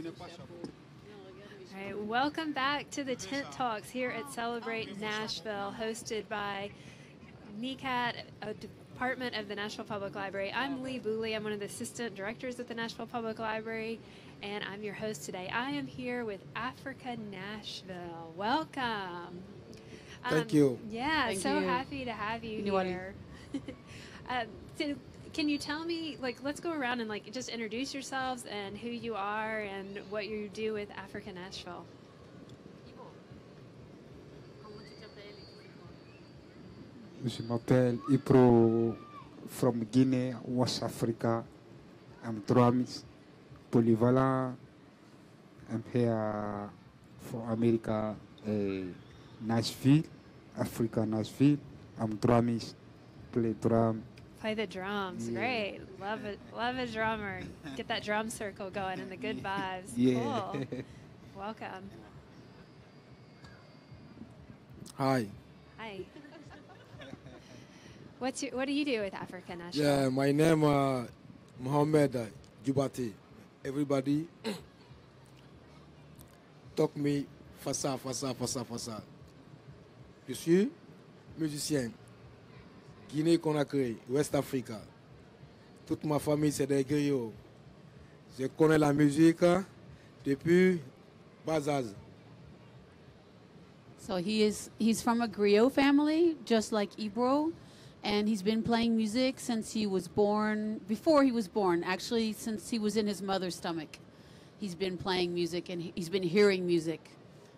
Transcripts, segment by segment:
All right, welcome back to the Tent Talks here at Celebrate Nashville, hosted by NECAT, a department of the Nashville Public Library. I'm Lee Booley. I'm one of the assistant directors at the Nashville Public Library, and I'm your host today. I am here with AfricanNashville. Welcome. Thank you. Yeah, Thank so you. happy to have you here. So can you tell me, let's go around and just introduce yourselves and who you are and what you do with AfricanNashville. Je m'appelle Ipro from Guinea, West Africa. I'm drums, polyvalent. I'm here for America, Nashville, AfricanNashville. I'm drummer, play drum. Play the drums, Yeah. Great. Love a drummer. Get that drum circle going and the good vibes. Yeah. Cool. Welcome. Hi. Hi. What do you do with AfricanNashville? Yeah, my name Mohamed Jubati. Everybody talk me fassa. Je suis musicien. Guinée-Conakry, West Africa. Toute ma famille c'est des griots. Je connais la musique depuis bas âge. So he's from a griot family, just like Ibro, and he's been playing music since he was born. Before he was born, actually, since he was in his mother's stomach, he's been playing music and he's been hearing music.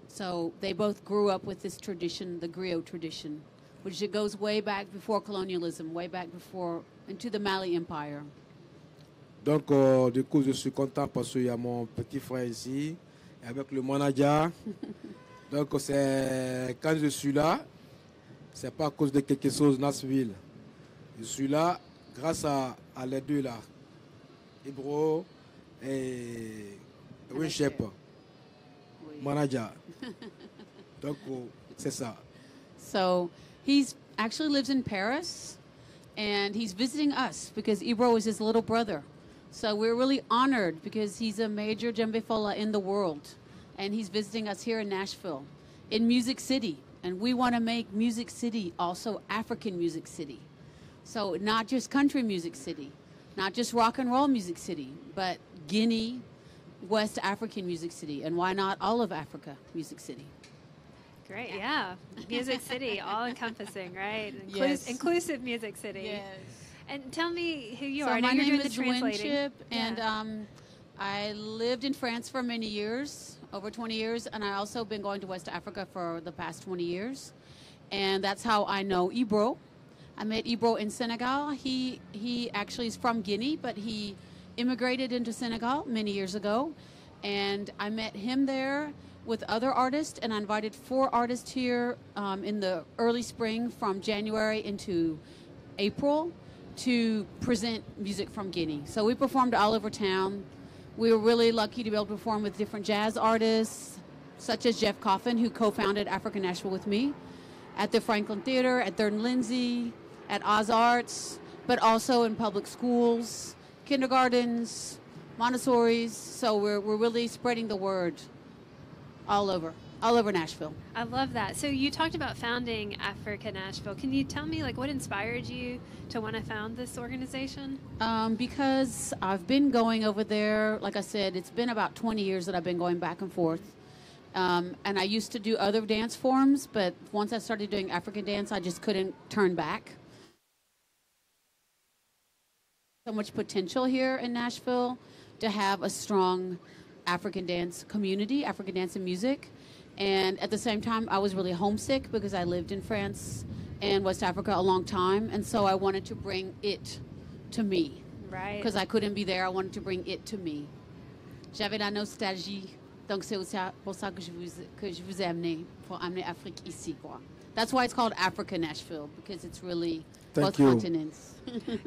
So they both grew up with this tradition, the griot tradition, which it goes way back before colonialism, way back before into the Mali Empire. Donc, du coup, je suis content parce qu'il y a mon petit frère ici, avec le manager. Donc, c'est quand je suis là, c'est pas à cause de quelque chose, Nashville. Je suis là grâce à les deux là, Ibro et Winship, manager. Donc, c'est ça. So he's actually lives in Paris, and he's visiting us because Ibro is his little brother. So we're really honored because he's a major djembe fola in the world, and he's visiting us here in Nashville, in Music City. And we want to make Music City also African Music City. So not just country music city, not just rock and roll music city, but Guinea, West African Music City, and why not all of Africa Music City? Great, yeah. Music City, all encompassing, right? Yes. Inclusive Music City. Yes. And tell me who you So are. I know my you're name doing is the translating. Winship, Yeah. and I lived in France for many years, over 20 years, and I also been going to West Africa for the past 20 years. And that's how I know Ibro. I met Ibro in Senegal. He actually is from Guinea, but he immigrated into Senegal many years ago. And I met him there with other artists, and I invited 4 artists here in the early spring from January into April to present music from Guinea. So we performed all over town. We were really lucky to be able to perform with different jazz artists, such as Jeff Coffin, who co-founded AfricanNashville with me, at the Franklin Theater, at Third and Lindsay, at Oz Arts, but also in public schools, kindergartens, Montessori's. So we're really spreading the word all over Nashville. I love that. So you talked about founding AfricanNashville. Can you tell me what inspired you to want to found this organization? Because I've been going over there, like I said, it's been about 20 years that I've been going back and forth. And I used to do other dance forms, but once I started doing African dance, I just couldn't turn back. So much potential here in Nashville to have a strong African dance community, African dance and music. And at the same time, I was really homesick because I lived in France and West Africa a long time. And so I wanted to bring it to me. Right. Because I couldn't be there, I wanted to bring it to me. J'avais la nostalgie. Donc c'est aussi pour ça que je vous ai amené, pour amener Afrique ici, quoi. That's why it's called AfricanNashville, because it's really both continents.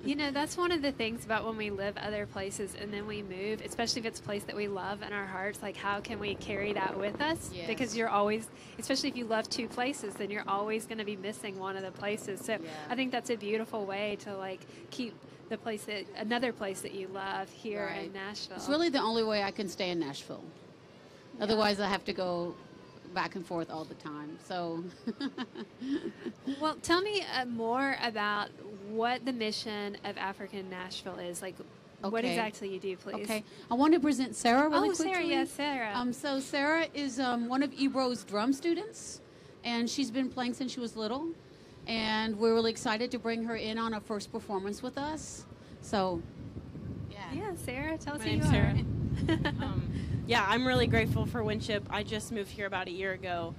That's one of the things about when we live other places and then we move, especially if it's a place that we love in our hearts, how can we carry that with us? Yes. Because you're always, especially if you love 2 places, then you're always going to be missing one of the places. So Yeah. I think that's a beautiful way to keep another place that you love here in Right. Nashville. It's really the only way I can stay in Nashville. Otherwise, I have to go back and forth all the time. So, Well, tell me more about what the mission of African Nashville is. Like, what Okay. exactly you do, please. okay. I want to present Sarah really quickly. Sarah, yes, Sarah. So Sarah is one of Ebro's drum students, and she's been playing since she was little. And we're really excited to bring her in on her first performance with us. So, Yeah, Sarah, tell us My who you name's are. Sarah. Yeah, I'm really grateful for Winship. I just moved here about a year ago,